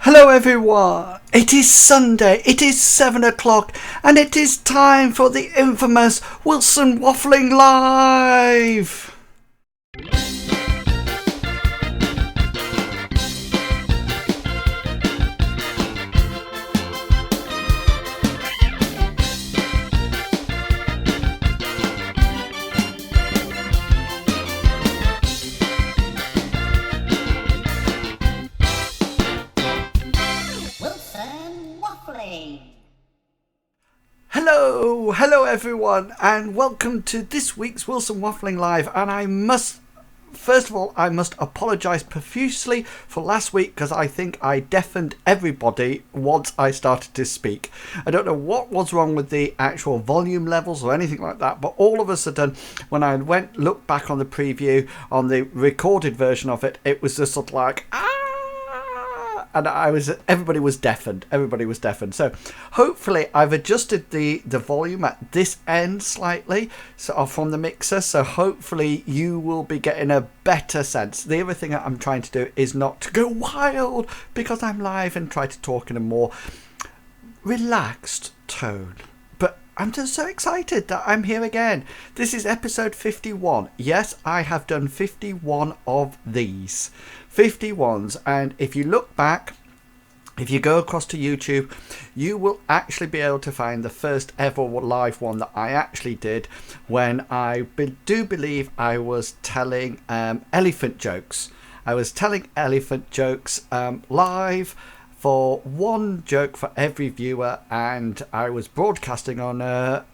Hello everyone, it is Sunday, it is 7 o'clock and it is time for the infamous Wilson Waffling Live! Hello everyone and welcome to this week's Wilson Waffling Live, and first of all I must apologise profusely for last week because I think I deafened everybody once I started to speak. I don't know what was wrong with the actual volume levels or anything like that, but all of a sudden when I looked back on the preview on the recorded version of it, it was just sort of like and everybody was deafened. So hopefully I've adjusted the volume at this end slightly from the mixer, so hopefully you will be getting a better sense. The other thing that I'm trying to do is not to go wild because I'm live and try to talk in a more relaxed tone. But I'm just so excited that I'm here again. This is episode 51. Yes, I have done 51 of these. 51s, and if you look back, if you go across to YouTube, you will actually be able to find the first ever live one that I actually did when I do believe I was telling elephant jokes. I was telling elephant jokes live for one joke for every viewer, and I was broadcasting on a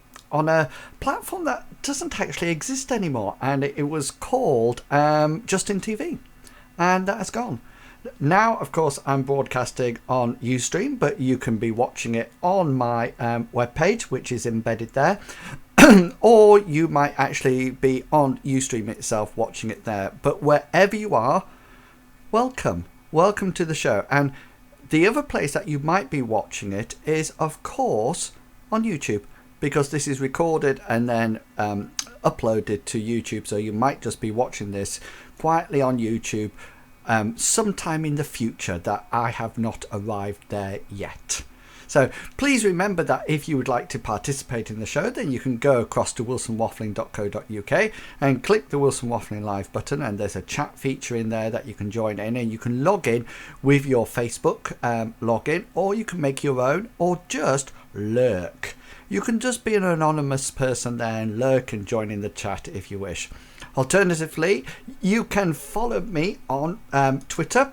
platform that doesn't actually exist anymore, and it was called Justin TV. And that has gone. Now, of course, I'm broadcasting on Ustream, but you can be watching it on my webpage, which is embedded there. Or you might actually be on Ustream itself watching it there. But wherever you are, welcome. Welcome to the show. And the other place that you might be watching it is, of course, on YouTube, because this is recorded and then uploaded to YouTube. So you might just be watching this quietly on YouTube sometime in the future that I have not arrived there yet. So please remember that if you would like to participate in the show, then you can go across to wilsonwaffling.co.uk and click the Wilson Waffling Live button, and there's a chat feature in there that you can join in, and you can log in with your Facebook login, or you can make your own, or just lurk. You can just be an anonymous person there and lurk and join in the chat if you wish. Alternatively, you can follow me on Twitter.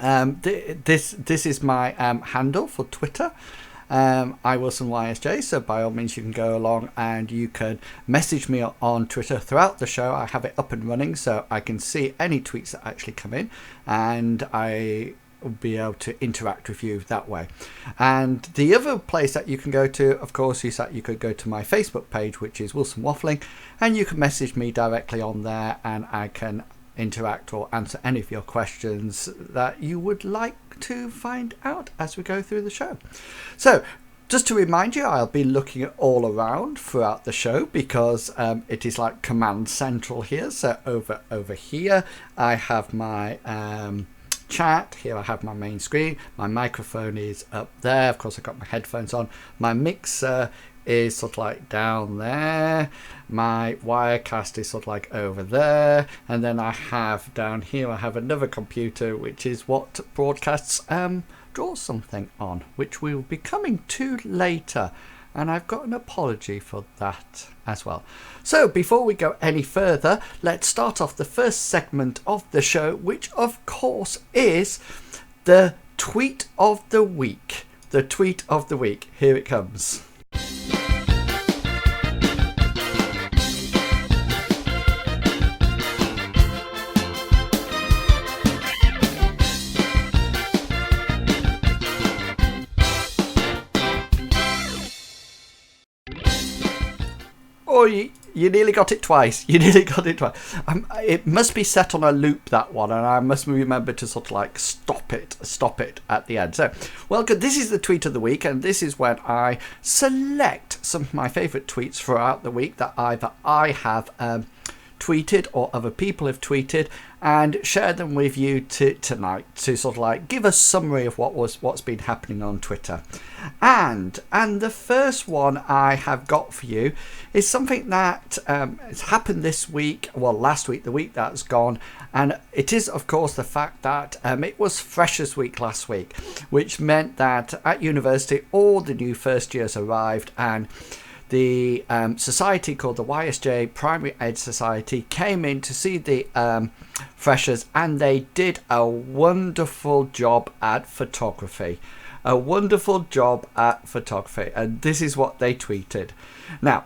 This is my handle for Twitter. iWilsonYSJ. So by all means, you can go along and you can message me on Twitter throughout the show. I have it up and running so I can see any tweets that actually come in, and I will be able to interact with you that way. And the other place that you can go to, of course, is that you could go to my Facebook page, which is Wilson Waffling, and you can message me directly on there, and I can interact or answer any of your questions that you would like to find out as we go through the show. So just to remind you, I'll be looking at all around throughout the show because it is like command central here. So over here I have my chat. Here I have my main screen. My microphone is up there. Of course, I've got my headphones on. My mixer is sort of like down there. My Wirecast is sort of like over there. And then I have down here, I have another computer, which is what broadcasts draw something on, which we will be coming to later. And I've got an apology for that as well. So before we go any further, let's start off the first segment of the show, which of course is the tweet of the week. The tweet of the week. Here it comes. Oh, you nearly got it twice. It must be set on a loop, that one, and I must remember to sort of like stop it at the end. So, well, good. This is the tweet of the week, and this is when I select some of my favourite tweets throughout the week that either I have tweeted or other people have tweeted and share them with you tonight to sort of like give a summary of what's been happening on Twitter. And the first one I have got for you is something that has happened this week, well, last week, the week that's gone, and it is of course the fact that it was Freshers Week last week, which meant that at university all the new first years arrived, and the society called the YSJ Primary Ed Society came in to see the freshers, and they did a wonderful job at photography. A wonderful job at photography. And this is what they tweeted. Now,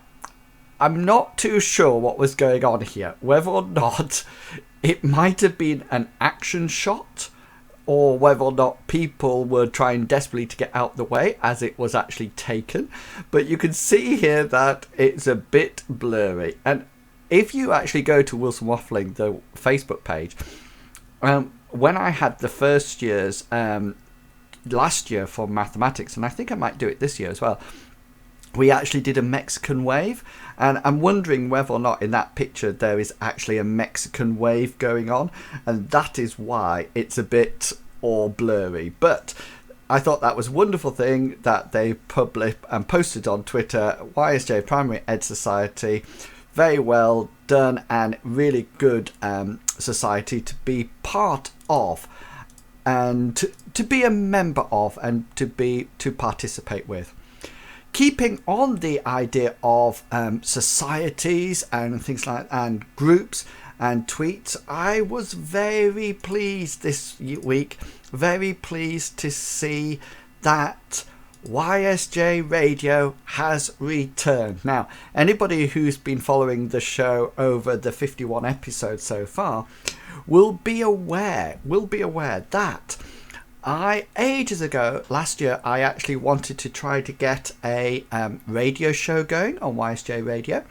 I'm not too sure what was going on here, whether or not it might have been an action shot, or whether or not people were trying desperately to get out the way as it was actually taken. But you can see here that it's a bit blurry. And if you actually go to Wilson Waffling, the Facebook page, when I had the first years last year for mathematics, and I think I might do it this year as well, we actually did a Mexican wave, and I'm wondering whether or not in that picture there is actually a Mexican wave going on, and that is why it's a bit all blurry. But I thought that was a wonderful thing that they published and posted on Twitter. YSJ Primary Ed Society, very well done and really good society to be part of and to be a member of and to participate with. Keeping on the idea of societies and things like and groups and tweets, I was very pleased this week, very pleased to see that YSJ Radio has returned. Now, anybody who's been following the show over the 51 episodes so far will be aware that ages ago, last year, I actually wanted to try to get a radio show going on YSJ Radio,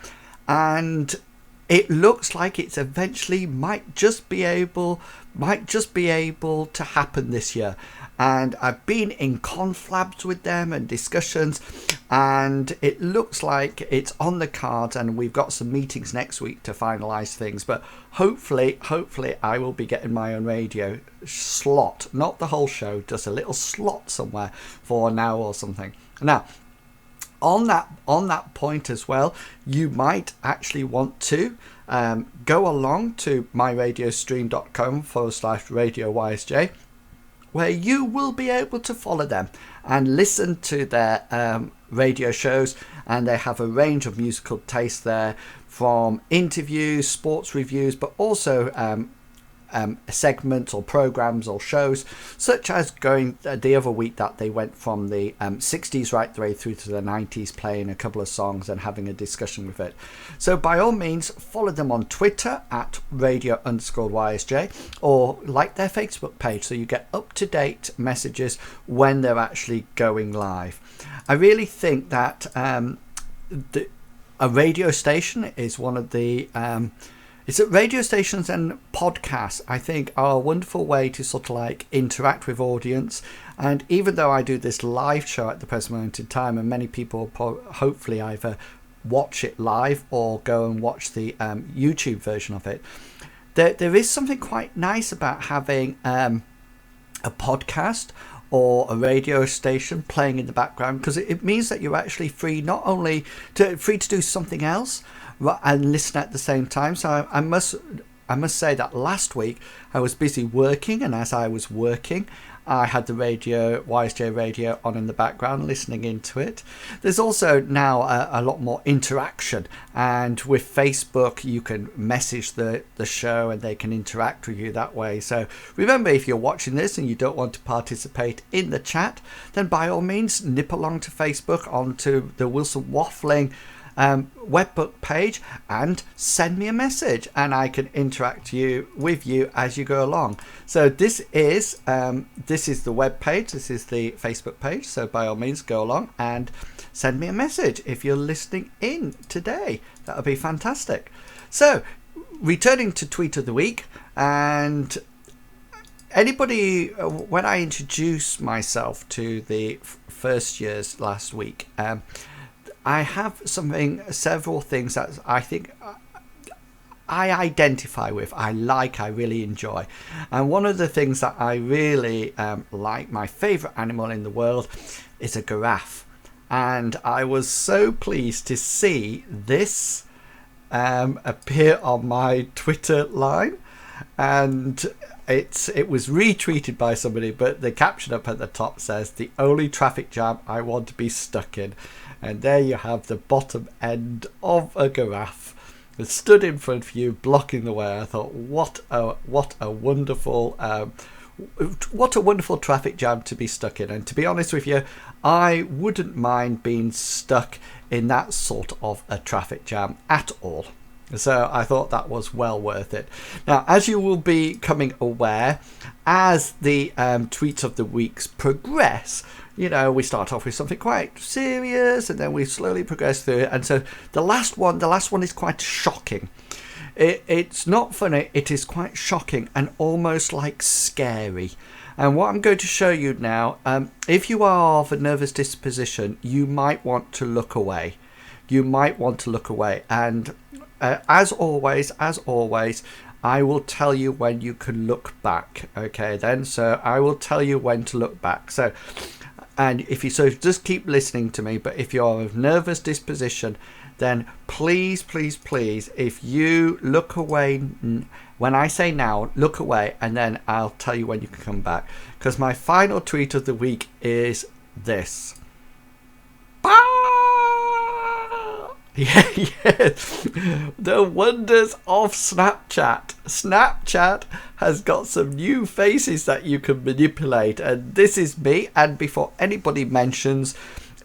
and it looks like it's eventually might just be able to happen this year. And I've been in conflabs with them and discussions, and it looks like it's on the cards, and we've got some meetings next week to finalize things. But hopefully I will be getting my own radio slot, not the whole show, just a little slot somewhere for an hour or something. Now, on that point as well, you might actually want to go along to myradiostream.com/Radio YSJ, where you will be able to follow them and listen to their radio shows. And they have a range of musical tastes there, from interviews, sports reviews, but also segments or programs or shows, such as going the other week that they went from the 60s right the way through to the 90s, playing a couple of songs and having a discussion with it. So by all means, follow them on Twitter at radio_YSJ, or like their Facebook page so you get up-to-date messages when they're actually going live. I really think that a radio station is one of the it's that radio stations and podcasts, I think, are a wonderful way to sort of like interact with audience. And even though I do this live show at the present moment in time, and many people hopefully either watch it live or go and watch the YouTube version of it, there is something quite nice about having a podcast or a radio station playing in the background, because it means that you're actually free to do something else and listen at the same time. So I must say that last week I was busy working, and as I was working, I had the YSJ radio on in the background, listening into it. There's also now a lot more interaction, and with Facebook you can message the show and they can interact with you that way. So remember, if you're watching this and you don't want to participate in the chat, then by all means nip along to Facebook, onto the Wilson Waffling webbook page, and send me a message, and I can interact with you as you go along. So this is the web page, this is the Facebook page, so by all means go along and send me a message if you're listening in today. That would be fantastic. So returning to tweet of the week, and anybody, when I introduced myself to the first years last week, I have several things that I think I identify with, I really enjoy. And one of the things that I really like, my favourite animal in the world, is a giraffe. And I was so pleased to see this appear on my Twitter line, and it was retweeted by somebody, but the caption up at the top says, "The only traffic jam I want to be stuck in." And there you have the bottom end of a giraffe that stood in front of you, blocking the way. I thought, what a wonderful traffic jam to be stuck in. And to be honest with you, I wouldn't mind being stuck in that sort of a traffic jam at all. So I thought that was well worth it. Now, as you will be becoming aware, as the tweets of the weeks progress, you know, we start off with something quite serious, and then we slowly progress through it. And so the last one is quite shocking. It's not funny, it is quite shocking and almost like scary. And what I'm going to show you now, if you are of a nervous disposition, you might want to look away. And as always, I will tell you when you can look back. Okay, then. So I will tell you when to look back. So, and if you just keep listening to me. But if you're of nervous disposition, then please, if you look away when I say now, look away, and then I'll tell you when you can come back. Because my final tweet of the week is this. Yes, the wonders of Snapchat. Snapchat has got some new faces that you can manipulate, and this is me. And before anybody mentions,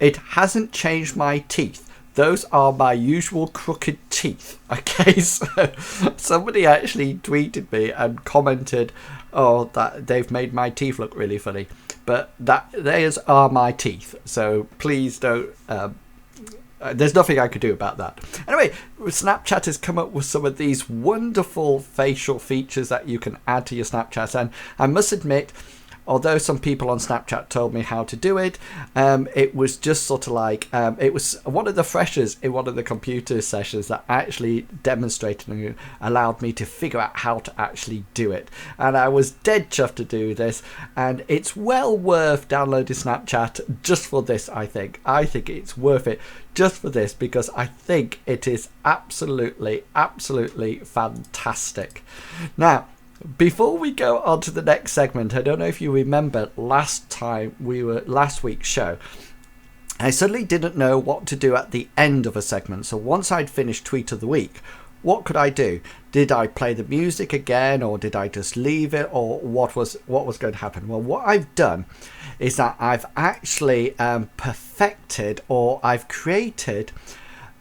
it hasn't changed my teeth. Those are my usual crooked teeth. Okay, so somebody actually tweeted me and commented, "Oh, that they've made my teeth look really funny," but those are my teeth. So please don't. There's nothing I could do about that. Anyway, Snapchat has come up with some of these wonderful facial features that you can add to your Snapchat. And I must admit, although some people on Snapchat told me how to do it, it was just sort of like, it was one of the freshers in one of the computer sessions that actually demonstrated and allowed me to figure out how to actually do it. And I was dead chuffed to do this. And it's well worth downloading Snapchat just for this, I think. I think it's worth it just for this, because I think it is absolutely fantastic. Now, before we go on to the next segment, I don't know if you remember last week's show, I suddenly didn't know what to do at the end of a segment. So once I'd finished Tweet of the Week, what could I do? Did I play the music again, or did I just leave it, or what was going to happen? Well, what I've done is that I've actually perfected, or I've created,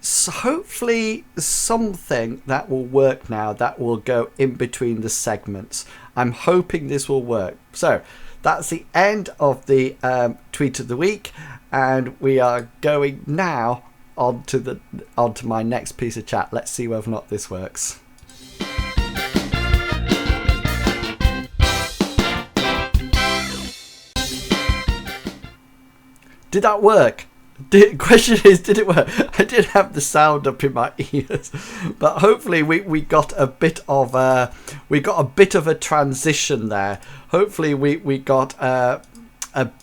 hopefully something that will work now, that will go in between the segments. I'm hoping this will work. So that's the end of the Tweet of the Week, and we are going now onto my next piece of chat. Let's see whether or not this works. Did that work? Question is, did it work? I did have the sound up in my ears, but hopefully we got a bit of a transition there. Hopefully we got a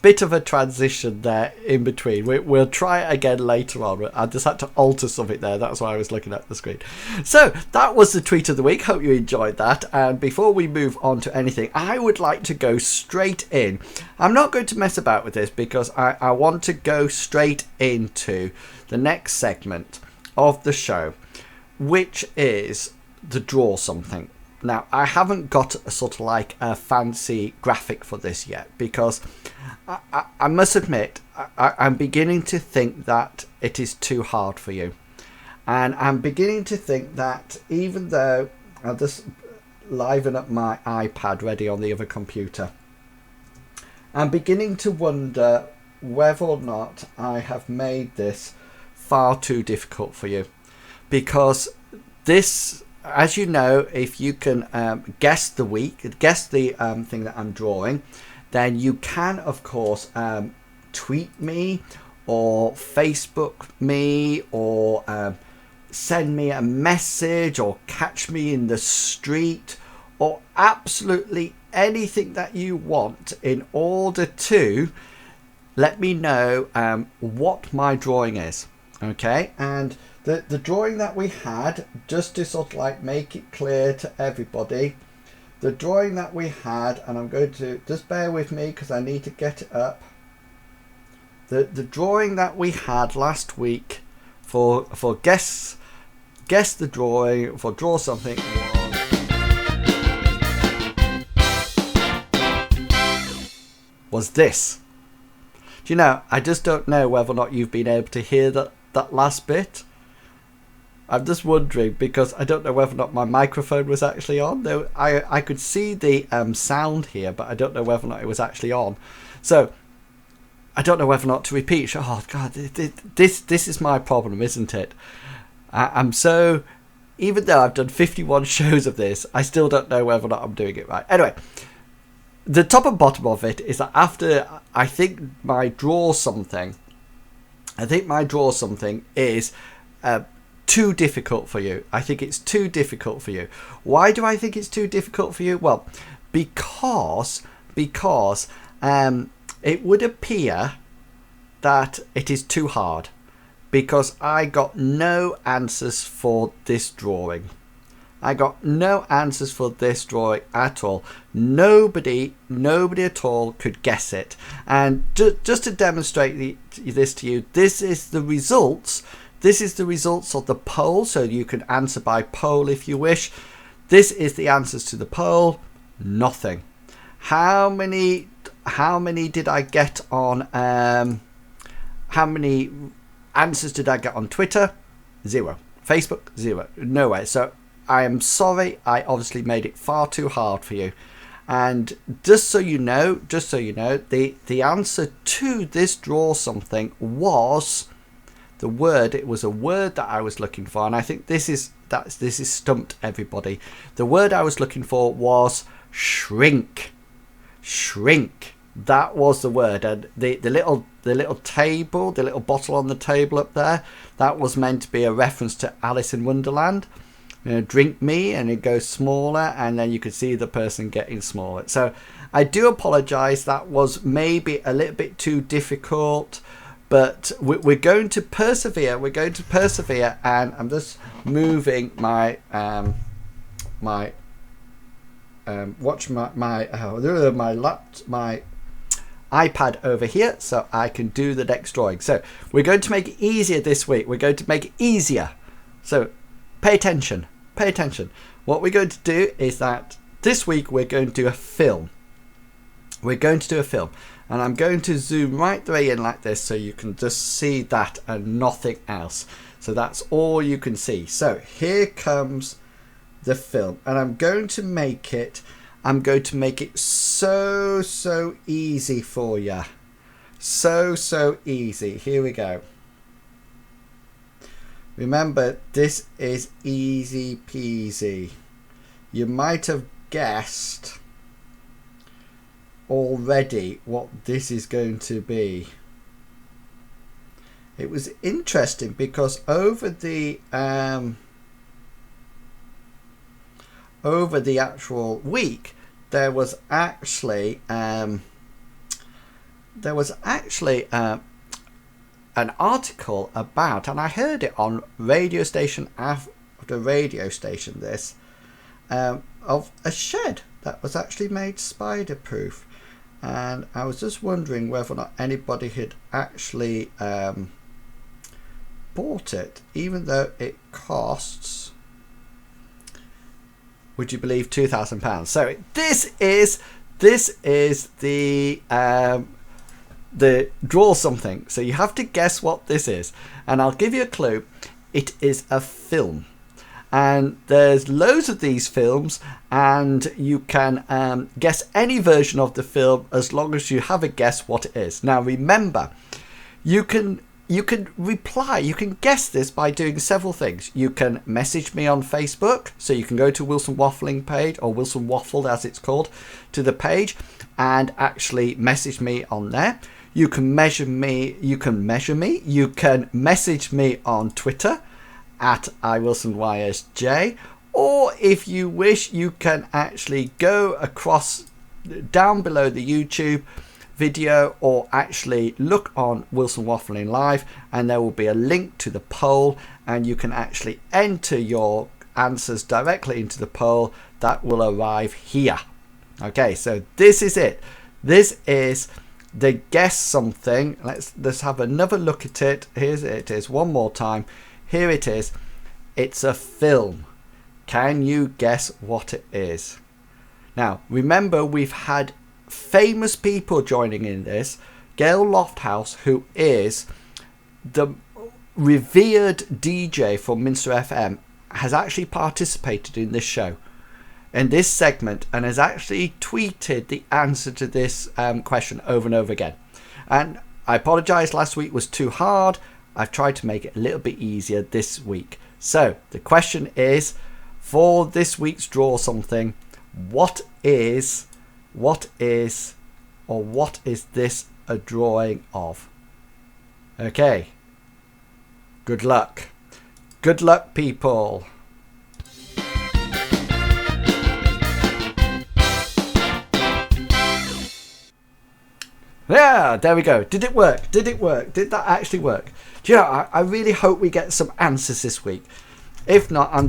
bit of a transition there in between. We'll try it again later on. I just had to alter something there. That's why I was looking at the screen. So that was the Tweet of the Week. Hope you enjoyed that. And before we move on to anything, I would like to go straight in. I'm not going to mess about with this, because I want to go straight into the next segment of the show, which is the Draw Something. Now, I haven't got a sort of like a fancy graphic for this yet, because I must admit, I'm beginning to think that it is too hard for you. And I'm beginning to think that, even though I'll just liven up my iPad ready on the other computer, I'm beginning to wonder whether or not I have made this far too difficult for you. Because this, as you know, if you can guess the thing that I'm drawing, then you can, of course, tweet me or Facebook me or send me a message or catch me in the street or absolutely anything that you want in order to let me know what my drawing is. Okay, and the drawing that we had, just to sort of like make it clear to everybody, the drawing that we had, and I'm going to just bear with me because I need to get it up. The drawing that we had last week for guess the drawing for draw something was this. Do you know, I just don't know whether or not you've been able to hear that last bit. I'm just wondering because I don't know whether or not my microphone was actually on. Though I could see the sound here, but I don't know whether or not it was actually on. So I don't know whether or not to repeat. Oh God, this is my problem, isn't it? I'm so, even though I've done 51 shows of this, I still don't know whether or not I'm doing it right. Anyway, the top and bottom of it is that after I think my draw something is too difficult for you. I think it's too difficult for you. Why do I think it's too difficult for you? Well, because it would appear that it is too hard, because I got no answers for this drawing. I got no answers for this drawing at all. Nobody at all could guess it. And just to demonstrate this to you, this is the results. This is the results of the poll, so you can answer by poll if you wish. This is the answers to the poll. Nothing. How many did I get on? How many answers did I get on Twitter? 0. Facebook? 0. Nowhere. So I am sorry. I obviously made it far too hard for you. And just so you know, the answer to this draw something was the word. It was a word that I was looking for, and I think this is stumped everybody. The word I was looking for was shrink. Shrink. That was the word. And the little table, the little bottle on the table up there, that was meant to be a reference to Alice in Wonderland. You know, drink me, and it goes smaller, and then you could see the person getting smaller. So I do apologize. That was maybe a little bit too difficult, but we're going to persevere. We're going to persevere, and I'm just moving my my iPad over here so I can do the next drawing. So we're going to make it easier this week. We're going to make it easier. So pay attention. Pay attention. What we're going to do is that this week we're going to do a film. We're going to do a film. And I'm going to zoom right the way in like this so you can just see that and nothing else. So that's all you can see. So here comes the film. And I'm going to make it so easy for you. So easy. Here we go. Remember, this is easy peasy. You might have guessed already what this is going to be. It was interesting because over the actual week there was actually an article about, and I heard it on radio station after radio station, this of a shed that was actually made spider proof, and I was just wondering whether or not anybody had actually bought it, even though it costs, would you believe, £2,000. So this is the draw something. So you have to guess what this is, and I'll give you a clue. It is a film, and there's loads of these films, and you can guess any version of the film as long as you have a guess what it is. Now remember, you can reply, you can guess this by doing several things. You can message me on Facebook, so you can go to Wilson Waffling page, or Wilson Waffled as it's called, to the page, and actually message me on there. You can message me on Twitter, at iWilsonYSJ, or if you wish, you can actually go across down below the YouTube video, or actually look on Wilson Waffling Live, and there will be a link to the poll, and you can actually enter your answers directly into the poll that will arrive here. Okay, so this is it. This is the guess something. Let's have another look at it. Here it is one more time. Here it is. It's a film. Can you guess what it is? Now remember, we've had famous people joining in this. Gail Lofthouse, who is the revered DJ for Minster FM, has actually participated in this show, in this segment, and has actually tweeted the answer to this question over and over again. And I apologize, last week was too hard. I've tried to make it a little bit easier this week. So the question is, for this week's Draw Something, what is this a drawing of? Okay, good luck people. Yeah, there we go. Did it work? Did that actually work? Do you know, I really hope we get some answers this week. If not, I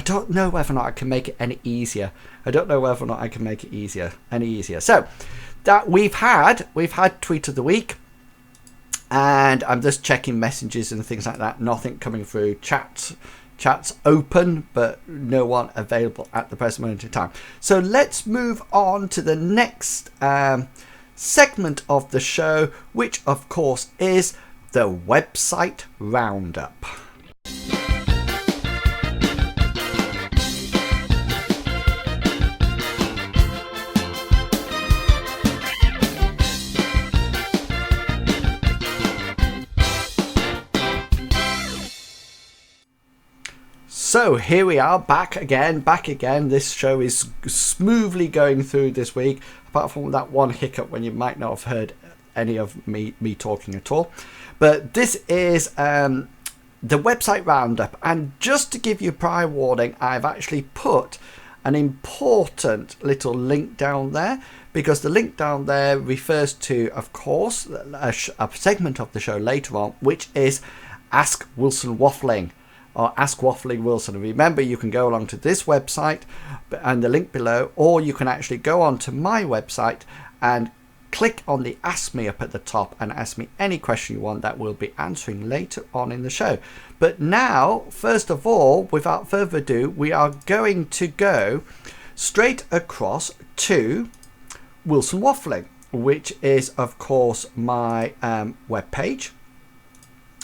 don't know whether or not I can make it any easier. Any easier. So that we've had tweet of the week, and I'm just checking messages and things like that. Nothing coming through. Chats open, but no one available at the present moment in time. So let's move on to the next segment of the show, which of course is the website roundup. So here we are, back again. This show is smoothly going through this week, apart from that one hiccup when you might not have heard any of me talking at all. But this is the website roundup, and just to give you prior warning, I've actually put an important little link down there, because the link down there refers to, of course, a segment of the show later on, which is Ask Wilson Waffling, or Ask Waffling Wilson. And remember, you can go along to this website and the link below, or you can actually go on to my website and click on the Ask Me up at the top and ask me any question you want that we'll be answering later on in the show. But now, first of all, without further ado, we are going to go straight across to Wilson Waffling, which is, of course, my web page.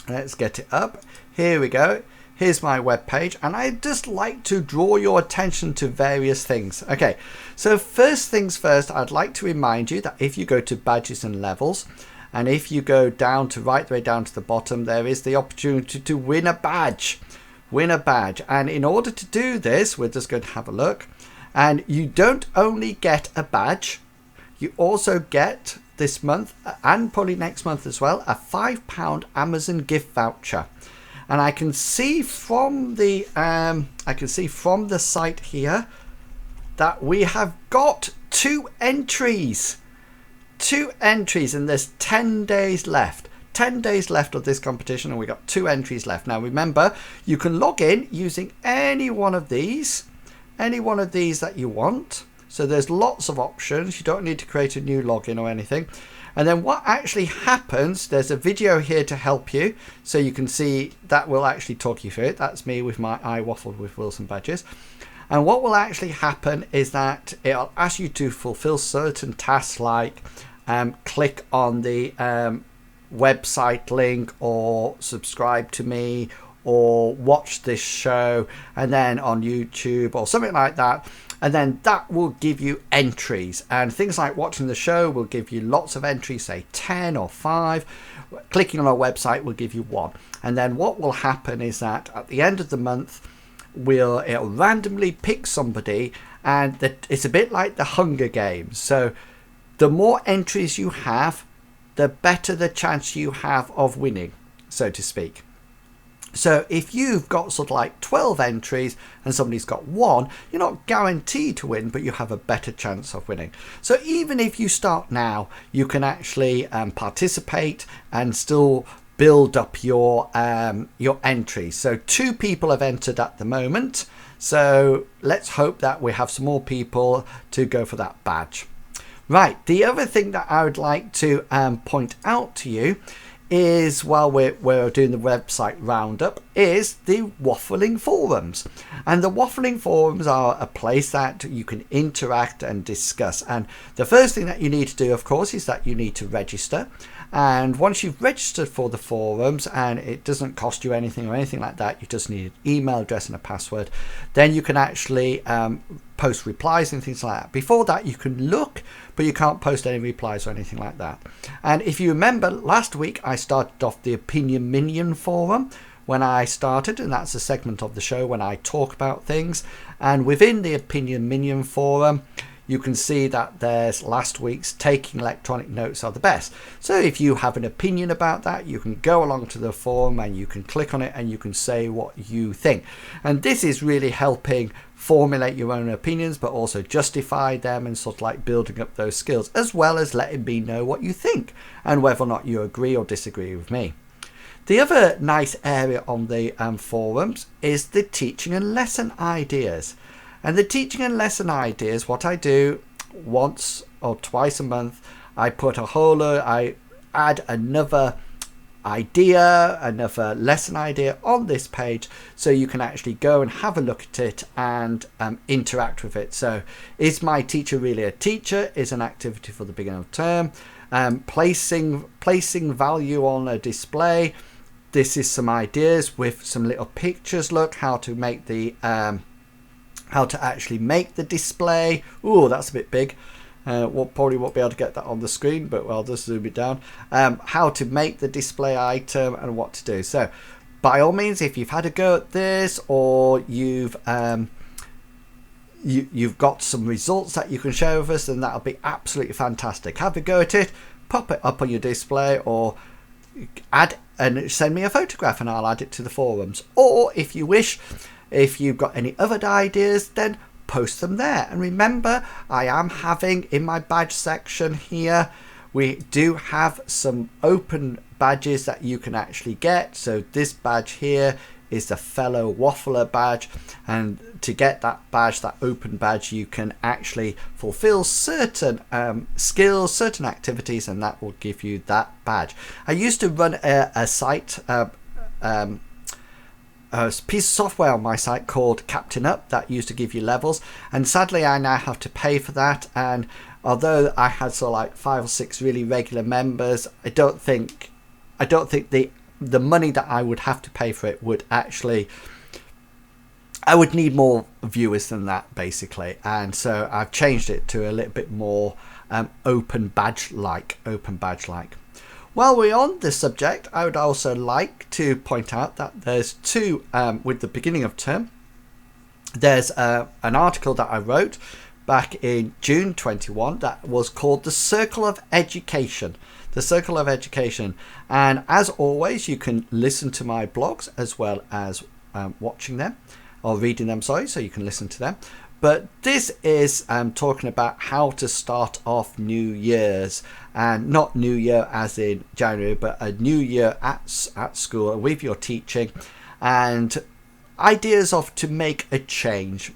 Let's get it up. Here we go. Here's my web page, and I'd just like to draw your attention to various things. Okay, so first things first, I'd like to remind you that if you go to badges and levels, and if you go down to right the way down to the bottom, there is the opportunity to win a badge. And in order to do this, we're just going to have a look. And you don't only get a badge, you also get this month, and probably next month as well, a £5 Amazon gift voucher. And I can see from the site here that we have got two entries, and there's 10 days left. 10 days left of this competition, and we got 2 entries left. Now remember, you can log in using any one of these that you want. So there's lots of options. You don't need to create a new login or anything. And then what actually happens, there's a video here to help you, so you can see that will actually talk you through it. That's me with my I Waffled with Wilson badges. And what will actually happen is that it'll ask you to fulfill certain tasks, like click on the website link, or subscribe to me, or watch this show, and then on YouTube or something like that. And then that will give you entries, and things like watching the show will give you lots of entries, say 10 or 5. Clicking on our website will give you 1. And then what will happen is that at the end of the month, it'll randomly pick somebody, and it's a bit like the Hunger Games. So the more entries you have, the better the chance you have of winning, so to speak. So if you've got sort of like 12 entries and somebody's got one, you're not guaranteed to win, but you have a better chance of winning. So even if you start now, you can actually participate and still build up your entries. So 2 people have entered at the moment. So let's hope that we have some more people to go for that badge. Right, the other thing that I would like to point out to you is, while we're doing the website roundup, is the Waffling forums. And the Waffling forums are a place that you can interact and discuss. And the first thing that you need to do, of course, is that you need to register. And once you've registered for the forums, and it doesn't cost you anything or anything like that, you just need an email address and a password, then you can actually post replies and things like that. Before that, you can look, but you can't post any replies or anything like that. And if you remember, last week I started off the Opinion Minion forum when I started, and that's a segment of the show when I talk about things. And within the Opinion Minion forum, you can see that there's last week's taking electronic notes are the best. So if you have an opinion about that, you can go along to the forum and you can click on it and you can say what you think. And this is really helping formulate your own opinions, but also justify them and sort of like building up those skills, as well as letting me know what you think and whether or not you agree or disagree with me. The other nice area on the forums is the teaching and lesson ideas. And the teaching and lesson ideas, what I do once or twice a month, I add another idea, another lesson idea on this page, so you can actually go and have a look at it and interact with it. So is my teacher really a teacher is an activity for the beginning of term. Placing value on a display. This is some ideas with some little pictures. Look how to make the how to actually make the display. Oh, that's a bit big. We'll probably won't be able to get that on the screen, but I'll just zoom it down. How to make the display item and what to do. So by all means, if you've had a go at this, or you've got some results that you can share with us, then that'll be absolutely fantastic. Have a go at it, pop it up on your display, or add and send me a photograph and I'll add it to the forums. Or if you wish, if you've got any other ideas, then post them there. And remember, I am having in my badge section here, we do have some open badges that you can actually get. So this badge here is the fellow waffler badge, and to get that badge, that open badge, you can actually fulfill certain skills, certain activities, and that will give you that badge. I used to run a site, a piece of software on my site called Captain Up that used to give you levels, and sadly I now have to pay for that. And although I had sort of like 5 or 6 really regular members, I don't think the money that I would have to pay for it would actually, I would need more viewers than that basically. And so I've changed it to a little bit more open badge like. While we're on this subject, I would also like to point out that there's 2 with the beginning of term. There's an article that I wrote back in June 21 that was called The Circle of Education. The Circle of Education. And as always, you can listen to my blogs as well as watching them, or reading them, sorry, so you can listen to them. But this is talking about how to start off New Year's, and not New Year as in January, but a new year at school with your teaching, and ideas of to make a change.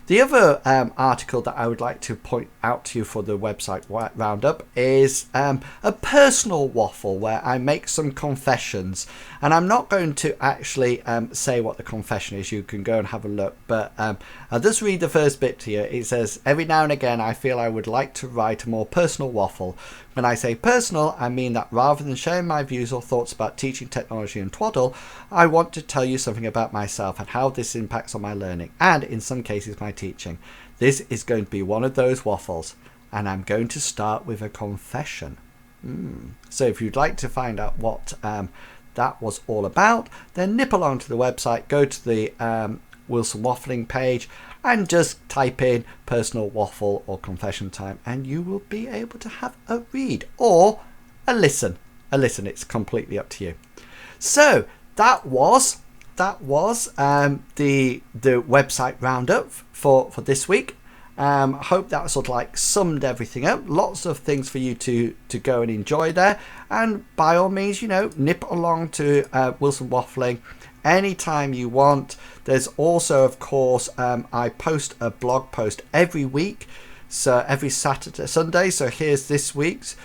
The other article that I would like to point out to you for the website roundup is a personal waffle where I make some confessions. And I'm not going to actually say what the confession is. You can go and have a look. But I'll just read the first bit to you. It says, every now and again I feel I would like to write a more personal waffle. When I say personal, I mean that rather than sharing my views or thoughts about teaching, technology and twaddle, I want to tell you something about myself and how this impacts on my learning, and in some cases my teaching. This is going to be one of those waffles, and I'm going to start with a confession. So if you'd like to find out what that was all about, then nip along to the website, go to the Wilson Waffling page, and just type in personal waffle or confession time, and you will be able to have a read or a listen. It's completely up to you. So that was the website roundup for this week. Hope that sort of like summed everything up. Lots of things for you to go and enjoy there. And by all means, nip along to Wilson Waffling anytime you want. There's also, of course, I post a blog post every week, so every Sunday. So here's this week's.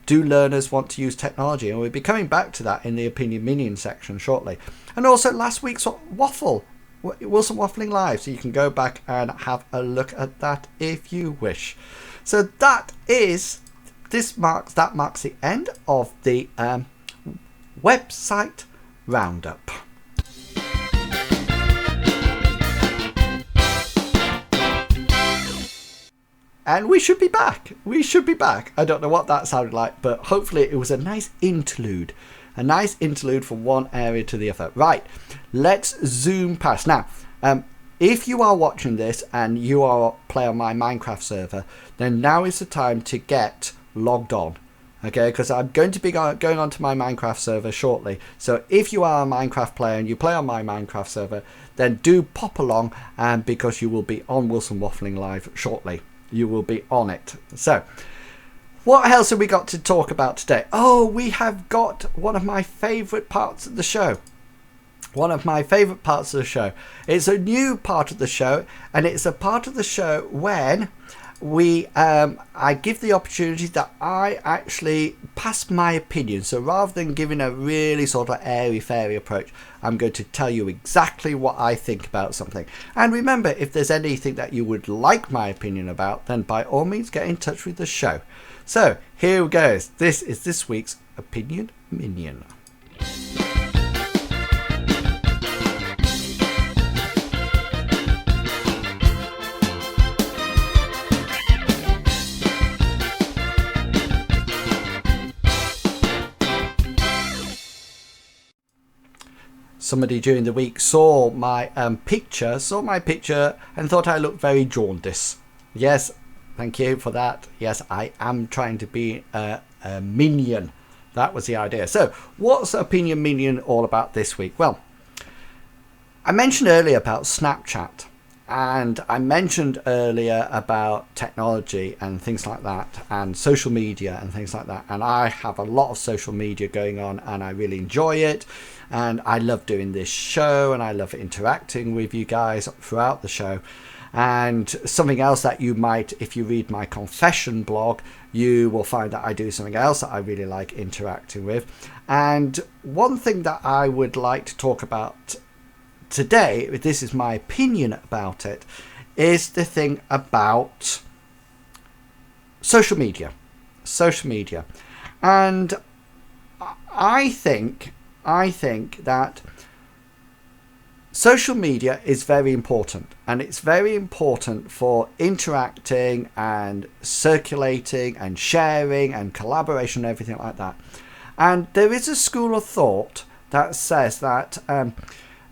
Do learners want to use technology? And we'll be coming back to that in the Opinion Minion section shortly. And also last week's Waffle, Wilson Waffling Live. So you can go back and have a look at that if you wish. So that marks the end of the website roundup. And we should be back. I don't know what that sounded like, but hopefully it was a nice interlude. A nice interlude from one area to the other. Right, let's zoom past. Now, if you are watching this and you are playing on my Minecraft server, then now is the time to get logged on. Okay, because I'm going to be going on to my Minecraft server shortly. So if you are a Minecraft player and you play on my Minecraft server, then do pop along, because you will be on Wilson Waffling Live shortly. You will be on it. So, what else have we got to talk about today? Oh, we have got one of my favourite parts of the show. It's a new part of the show, and it's a part of the show when I give the opportunity that I actually pass my opinion. So rather than giving a really sort of airy-fairy approach, I'm going to tell you exactly what I think about something. And remember, if there's anything that you would like my opinion about, then by all means get in touch with the show. So here we go. This is this week's Opinion Minion. Somebody during the week saw my picture and thought I looked very jaundiced. Yes, thank you for that. Yes, I am trying to be a minion. That was the idea. So, what's Opinion Minion all about this week? Well, I mentioned earlier about Snapchat, and I mentioned earlier about technology and things like that, and social media and things like that. And I have a lot of social media going on, and I really enjoy it. And I love doing this show, and I love interacting with you guys throughout the show. And something else that you might, if you read my confession blog, you will find that I do something else that I really like interacting with. And one thing that I would like to talk about today, this is my opinion about it, is the thing about social media. And I think that social media is very important, and it's very important for interacting and circulating and sharing and collaboration and everything like that. And there is a school of thought that says that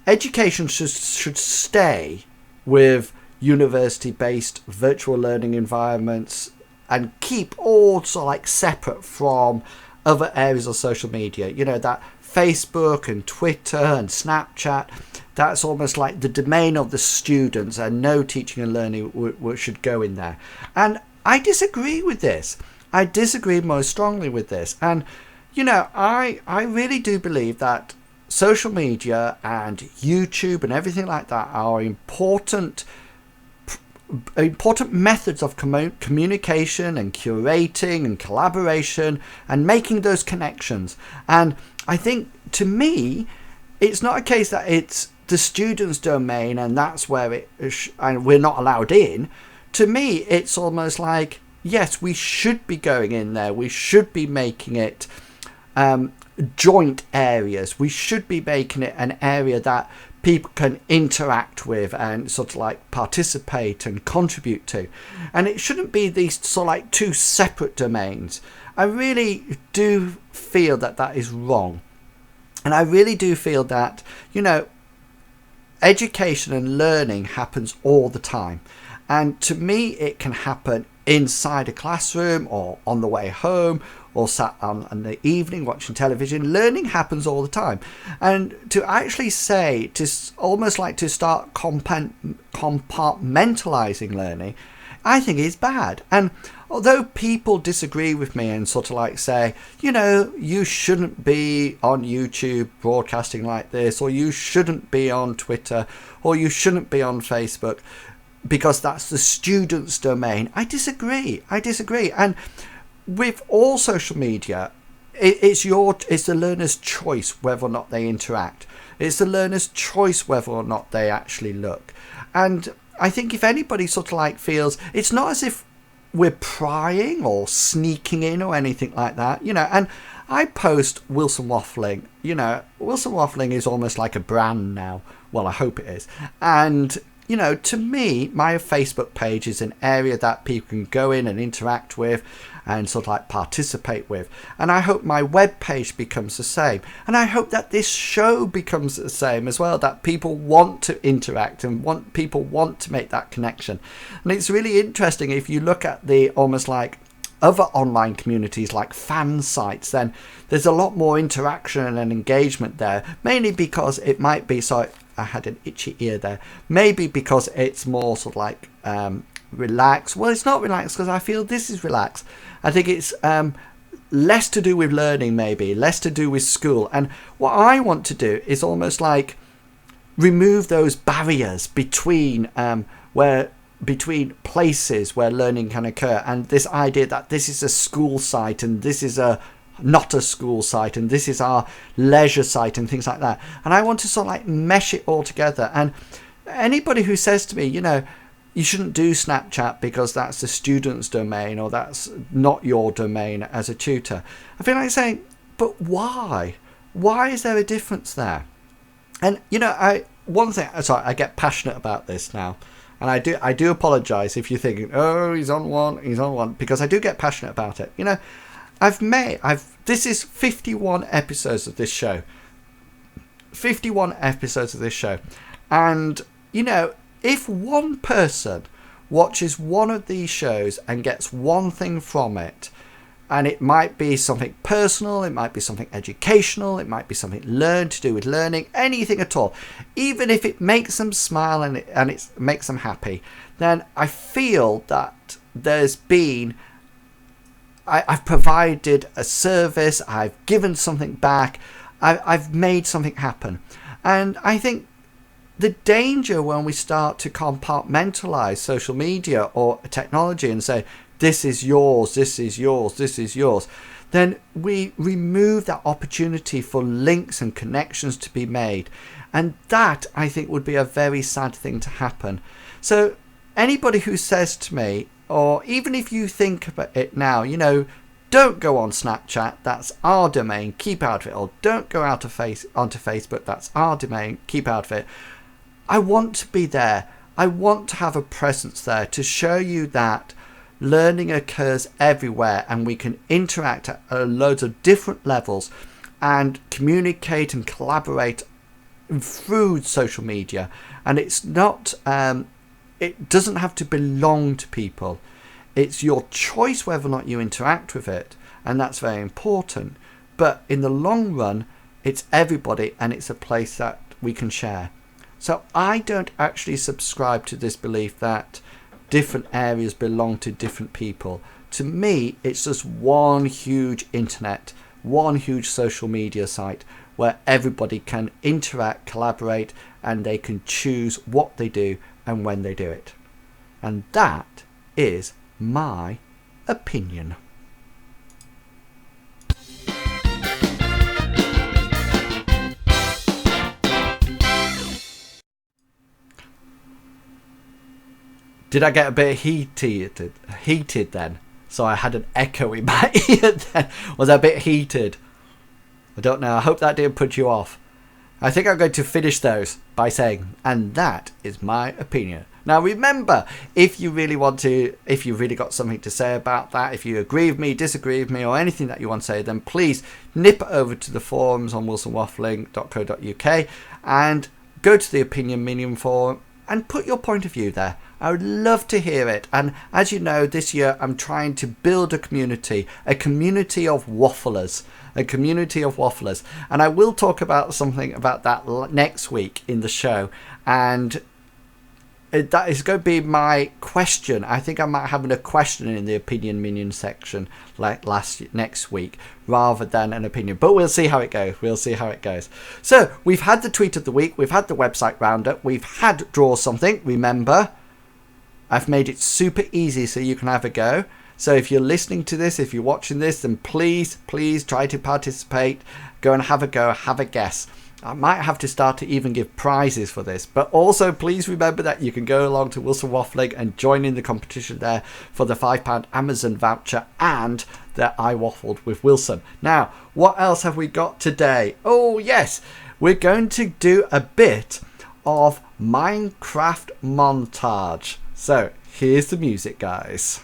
education should stay with university-based virtual learning environments and keep all sort of like separate from other areas of social media. That Facebook and Twitter and Snapchat, that's almost like the domain of the students, and no teaching and learning should go in there. And I disagree with this. I disagree most strongly with this. And I really do believe that social media and YouTube and everything like that are important methods of communication and curating and collaboration and making those connections. And I think, to me, it's not a case that it's the students' domain and that's where it and we're not allowed in. To me, it's almost like, yes, we should be going in there. We should be making it joint areas. We should be making it an area that people can interact with and sort of like participate and contribute to. And it shouldn't be these sort of like two separate domains. I really do feel that that is wrong. And I really do feel that, education and learning happens all the time. And to me, it can happen inside a classroom or on the way home or sat on in the evening watching television. Learning happens all the time. And to actually say, to almost like to start compartmentalizing learning, I think is bad. And although people disagree with me and sort of like say, you shouldn't be on YouTube broadcasting like this, or you shouldn't be on Twitter, or you shouldn't be on Facebook, because that's the student's domain. I disagree. And with all social media, it's the learner's choice whether or not they interact. It's the learner's choice whether or not they actually look. And I think if anybody sort of like feels, it's not as if we're prying or sneaking in or anything like that, and I post Wilson Waffling. Wilson Waffling is almost like a brand now. Well, I hope it is. And to me, my Facebook page is an area that people can go in and interact with and sort of like participate with. And I hope my web page becomes the same. And I hope that this show becomes the same as well, that people want to interact and people want to make that connection. And it's really interesting if you look at the almost like other online communities like fan sites, then there's a lot more interaction and engagement there, mainly because it might be, so I had an itchy ear there, maybe because it's more sort of like relaxed. Well, it's not relaxed because I feel this is relaxed. I think it's less to do with learning, maybe less to do with school. And what I want to do is almost like remove those barriers between between places where learning can occur, and this idea that this is a school site and this is not a school site and this is our leisure site and things like that. And I want to sort of like mesh it all together. And anybody who says to me, you shouldn't do Snapchat because that's the student's domain or that's not your domain as a tutor, I feel like saying, but why is there a difference there? And I get passionate about this now. And I do apologise if you're thinking, oh, he's on one, because I do get passionate about it. This is 51 episodes of this show. 51 episodes of this show. And, if one person watches one of these shows and gets one thing from it, and it might be something personal, it might be something educational, it might be something learned to do with learning, anything at all, even if it makes them smile and it makes them happy, then I feel that I've provided a service, I've given something back, I've made something happen. And I think the danger when we start to compartmentalize social media or technology and say, this is yours, this is yours, this is yours, then we remove that opportunity for links and connections to be made. And that, I think, would be a very sad thing to happen. So anybody who says to me, or even if you think about it now, don't go on Snapchat, that's our domain, keep out of it. Or don't go onto Facebook, that's our domain, keep out of it. I want to be there. I want to have a presence there to show you that learning occurs everywhere and we can interact at loads of different levels and communicate and collaborate through social media. And it's not, it doesn't have to belong to people. It's your choice whether or not you interact with it. And that's very important. But in the long run, it's everybody and it's a place that we can share. So I don't actually subscribe to this belief that different areas belong to different people. To me, it's just one huge internet, one huge social media site where everybody can interact, collaborate, and they can choose what they do and when they do it. And that is my opinion. Did I get a bit heated then? So I had an echo in my ear then. Was I a bit heated? I don't know. I hope that didn't put you off. I think I'm going to finish those by saying, and that is my opinion. Now remember, if you really got something to say about that, if you agree with me, disagree with me, or anything that you want to say, then please nip over to the forums on wilsonwaffling.co.uk and go to the Opinion Medium forum and put your point of view there. I would love to hear it. And as you know, this year I'm trying to build a community of wafflers. A community of wafflers. And I will talk about something about that next week in the show. And that is going to be my question. I think I might have a question in the opinion minion section like next week rather than an opinion. But we'll see how it goes. So we've had the tweet of the week. We've had the website roundup. We've had Draw Something. Remember, I've made it super easy so you can have a go. So if you're listening to this, if you're watching this, then please try to participate. Go and have a go, have a guess. I might have to start to even give prizes for this. But also, please remember that you can go along to Wilson Waffling and join in the competition there for the £5 Amazon voucher and the I Waffled with Wilson. Now, what else have we got today? Oh, yes. We're going to do a bit of Minecraft Montage. So, here's the music, guys.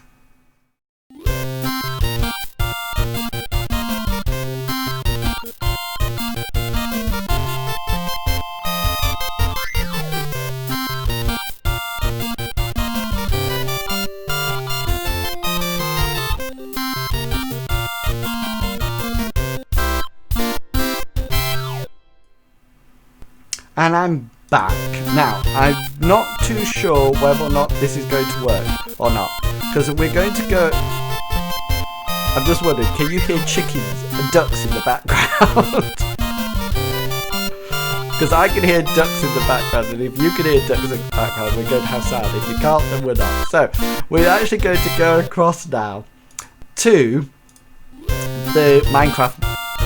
And I'm back. Now, I'm not too sure whether or not this is going to work or not. Because we're going to go... I'm just wondering, can you hear chickens and ducks in the background? Because I can hear ducks in the background, and if you can hear ducks in the background, we're going to have sound. If you can't, then we're not. So, we're actually going to go across now to the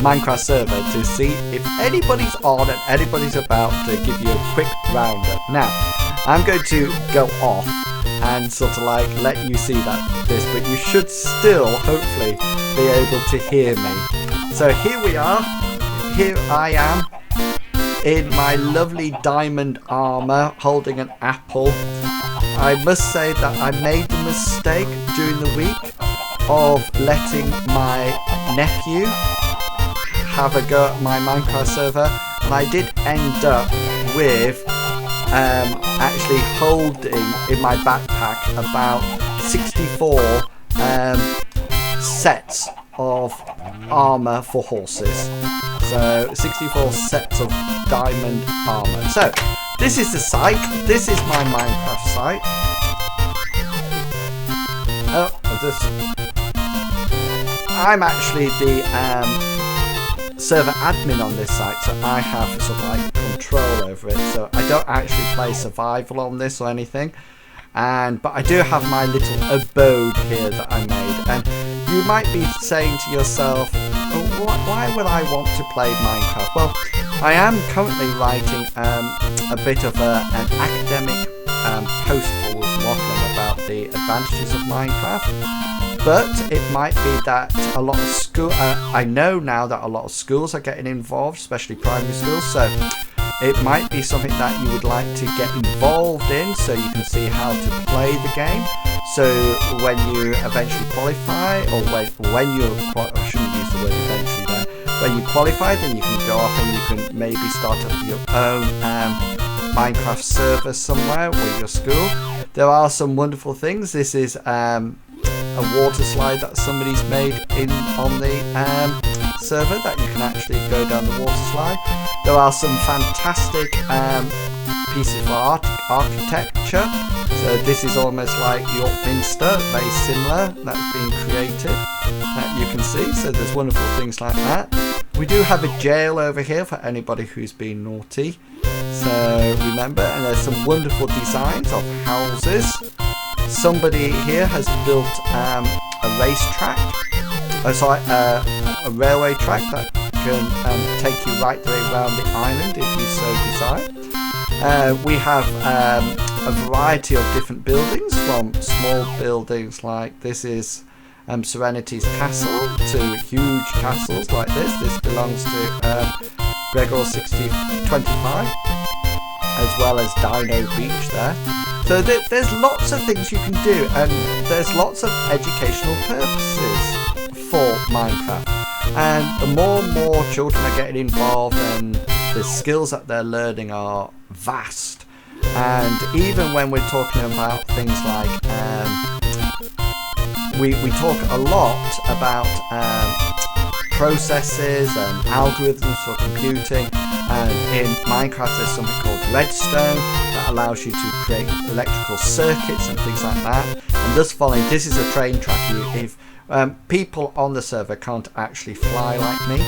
Minecraft server to see if anybody's on and anybody's about to give you a quick roundup. Now, I'm going to go off and sort of like let you see this, but you should still hopefully be able to hear me. So here we are. Here I am in my lovely diamond armor holding an apple. I must say that I made the mistake during the week of letting my nephew have a go at my Minecraft server, and I did end up with actually holding in my backpack about 64 sets of armor for horses. So 64 sets of diamond armor. So this is the site. This is my Minecraft site. I'm actually the server admin on this site, so I have sort of like control over it. So I don't actually play survival on this or anything, but I do have my little abode here that I made. And you might be saying to yourself, oh, why would I want to play Minecraft? Well, I am currently writing a bit of an academic post for Wilson Waffling about the advantages of Minecraft. But it might be that a lot of I know now that a lot of schools are getting involved, especially primary schools, so it might be something that you would like to get involved in so you can see how to play the game. So when you eventually qualify, or when you, I shouldn't use the word eventually there, when you qualify, then you can go off and you can maybe start up your own Minecraft server somewhere with your school. There are some wonderful things. This is a water slide that somebody's made on the server that you can actually go down the water slide. There are some fantastic pieces of architecture. So this is almost like York Minster, very similar, that's being created that you can see. So there's wonderful things like that. We do have a jail over here for anybody who's been naughty. So remember, and there's some wonderful designs of houses. Somebody here has built a racetrack, a railway track that can take you right the way around the island if you so desire. We have a variety of different buildings, from small buildings like this is Serenity's Castle to huge castles like this. This belongs to Gregor 6025, as well as Dino Beach there. So there's lots of things you can do, and there's lots of educational purposes for Minecraft. And the more and more children are getting involved, and the skills that they're learning are vast. And even when we're talking about things like we talk a lot about processes and algorithms for computing, and in Minecraft there's something called redstone that allows you to create electrical circuits and things like that. And thus following, this is a train track. If people on the server can't actually fly like me,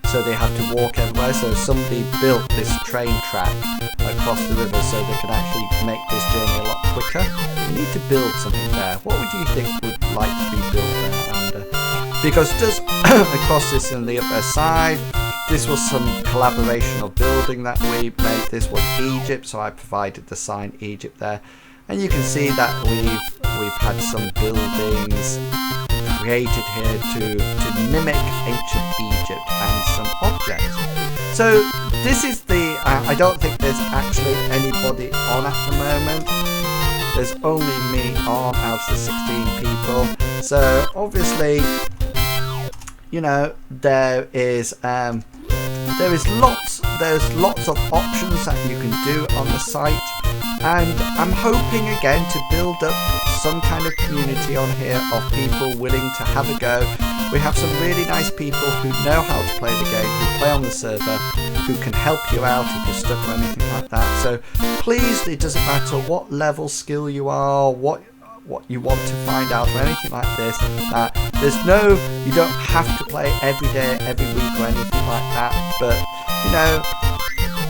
so they have to walk everywhere, so somebody built this train track across the river so they can actually make this journey a lot quicker. You need to build something there. What would you think would like to be built there? And, because just across this and the other side, this was some collaboration of building that we made. This was Egypt, so I provided the sign Egypt there. And you can see that we've had some buildings created here to mimic ancient Egypt and some objects. So this is the, I don't think there's actually anybody on at the moment. There's only me on out of the 16 people. So obviously, you know, there's lots of options that you can do on the site, and I'm hoping again to build up some kind of community on here of people willing to have a go. We have some really nice people who know how to play the game, who play on the server, who can help you out if you're stuck or anything like that. So please, it doesn't matter what level skill you are, what you want to find out or anything like this, that you don't have to play every day, every week or anything like that, but you know,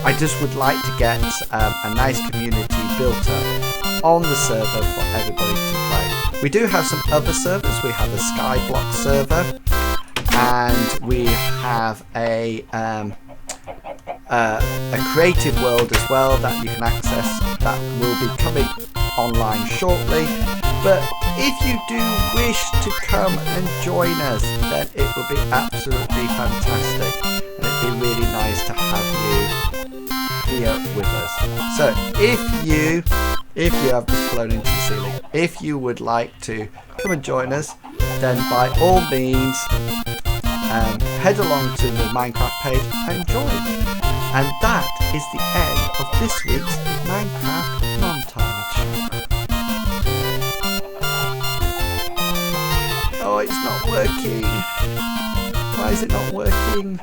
I just would like to get a nice community built up on the server for everybody to play. We do have some other servers. We have a Skyblock server, and we have a creative world as well that you can access, that will be coming online shortly. But if you do wish to come and join us, then it would be absolutely fantastic, and it'd be really nice to have you here with us. So if you have just flown into the ceiling, if you would like to come and join us, then by all means head along to the Minecraft page and join. And that is the end of this week's Minecraft Montage. Oh, it's not working. Why is it not working?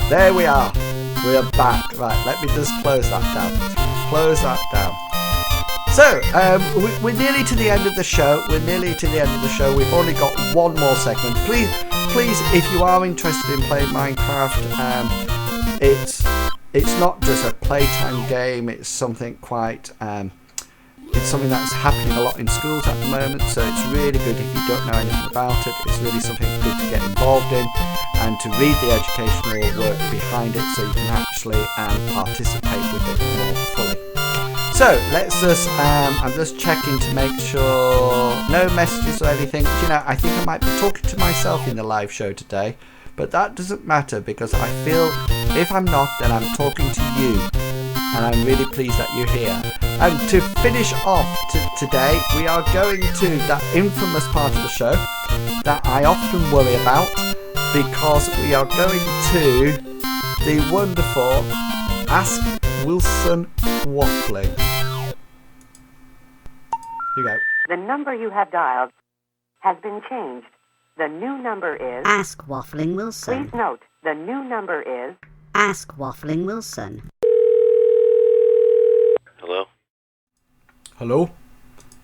There we are. We are back. Right, let me just close that down. Close that down. So, we're nearly to the end of the show. We've only got one more segment. Please, if you are interested in playing Minecraft, it's not just a playtime game. It's something quite. It's something that's happening a lot in schools at the moment. So it's really good if you don't know anything about it. It's really something good to get involved in and to read the educational work behind it, so you can actually participate with it more fully. So let's just, I'm just checking to make sure no messages or anything. Do you know, I think I might be talking to myself in the live show today, but that doesn't matter, because I feel if I'm not, then I'm talking to you, and I'm really pleased that you're here. And to finish off today, we are going to that infamous part of the show that I often worry about, because we are going to the wonderful Ask Wilson Waffling. Here you go. The number you have dialed has been changed. The new number is... Ask Waffling Wilson. Please note, the new number is... Ask Waffling Wilson. Hello? Hello?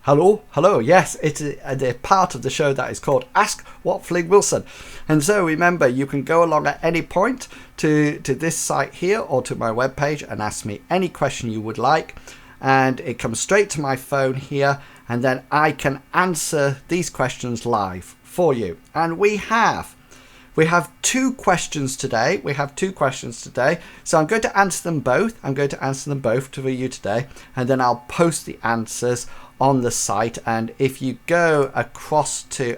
Hello? Hello? Yes, it's a part of the show that is called Ask Waffling Wilson. And so remember, you can go along at any point to this site here or to my webpage and ask me any question you would like. And it comes straight to my phone here, and then I can answer these questions live for you. And we have two questions today. So I'm going to answer them both to you today, and then I'll post the answers on the site. And if you go across to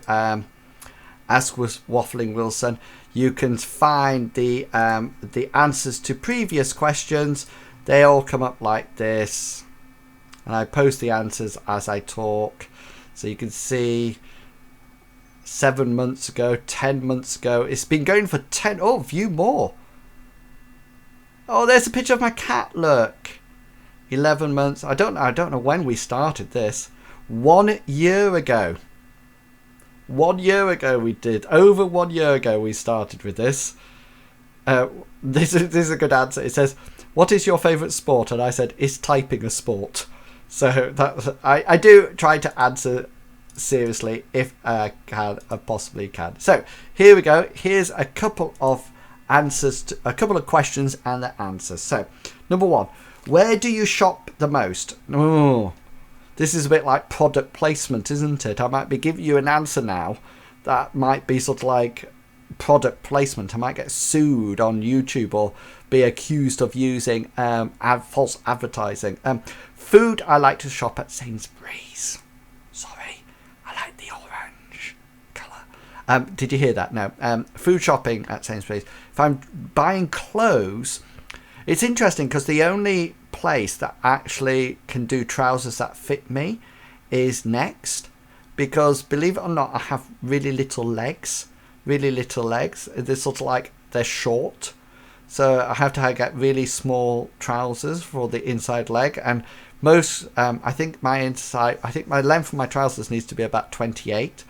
Ask Waffling Wilson, you can find the answers to previous questions. They all come up like this, and I post the answers as I talk, so you can see 7 months ago, 10 months ago. It's been going for 10. Oh, view more. Oh, there's a picture of my cat. Look, 11 months. I don't know when we started this. 1 year ago. 1 year ago we did. Over 1 year ago we started with this. This is a good answer. It says, "What is your favourite sport?" And I said, "Is typing a sport?" So that I do try to answer seriously if I can, I possibly can. So here we go. Here's a couple of answers to a couple of questions and the answers. So number 1, where do you shop the most? Oh, this is a bit like product placement, isn't it? I might be giving you an answer now that might be sort of like product placement. I might get sued on YouTube or be accused of using false advertising. Food, I like to shop at Sainsbury's. Sorry, I like the orange colour. Did you hear that? No. Food shopping at Sainsbury's. If I'm buying clothes, it's interesting because the only place that actually can do trousers that fit me is Next, because believe it or not, I have really little legs. They're sort of like, they're short, so I have to get really small trousers for the inside leg. And most I think my length of my trousers needs to be about 28,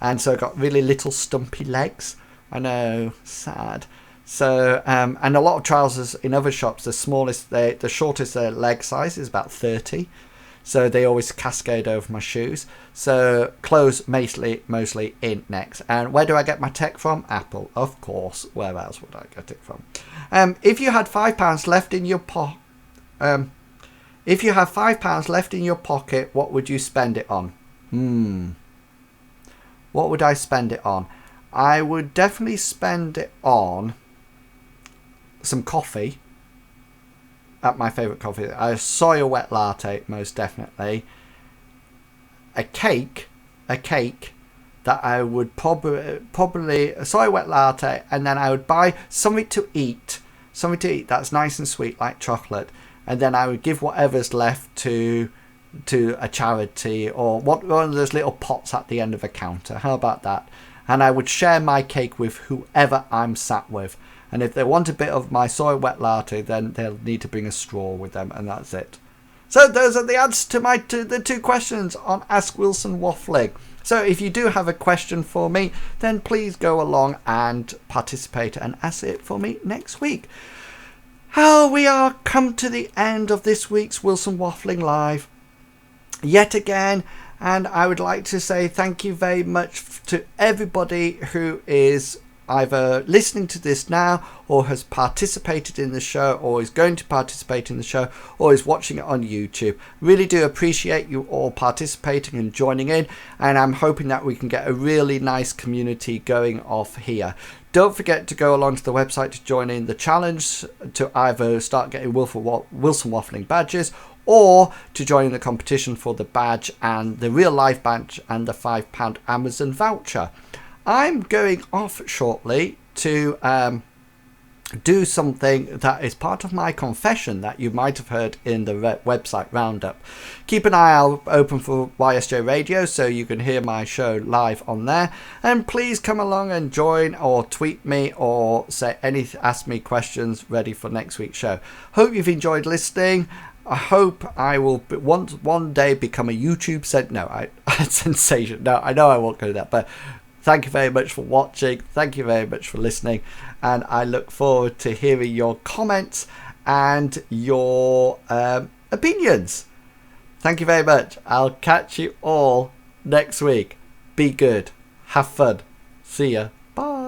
and so I've got really little stumpy legs. I know, sad. So and a lot of trousers in other shops, the shortest leg size is about 30, so they always cascade over my shoes. So clothes mostly in Next. And where do I get my tech from? Apple, of course. Where else would I get it from? If you had £5 left in your pocket, what would you spend it on? What would I spend it on? I would definitely spend it on some coffee. At my favourite coffee, a soya wet latte, most definitely. A cake that I would probably a soya wet latte, and then I would buy something to eat that's nice and sweet, like chocolate, and then I would give whatever's left to a charity or one of those little pots at the end of a counter. How about that? And I would share my cake with whoever I'm sat with. And if they want a bit of my soy wet latte, then they'll need to bring a straw with them, and that's it. So those are the answers to the 2 questions on Ask Wilson Waffling. So if you do have a question for me, then please go along and participate and ask it for me next week. We are come to the end of this week's Wilson Waffling Live yet again. And I would like to say thank you very much to everybody who is either listening to this now or has participated in the show or is going to participate in the show or is watching it on YouTube. Really do appreciate you all participating and joining in, and I'm hoping that we can get a really nice community going off here. Don't forget to go along to the website to join in the challenge to either start getting Wilson Waffling badges or to join in the competition for the badge and the real life badge and the £5 Amazon voucher. I'm going off shortly to do something that is part of my confession that you might have heard in the website roundup. Keep an eye out open for YSJ Radio so you can hear my show live on there. And please come along and join or tweet me or ask me questions ready for next week's show. Hope you've enjoyed listening. I hope I will one day become a YouTube sensation. No, I know I won't do that, but thank you very much for watching. Thank you very much for listening. And I look forward to hearing your comments and your opinions. Thank you very much. I'll catch you all next week. Be good. Have fun. See ya. Bye.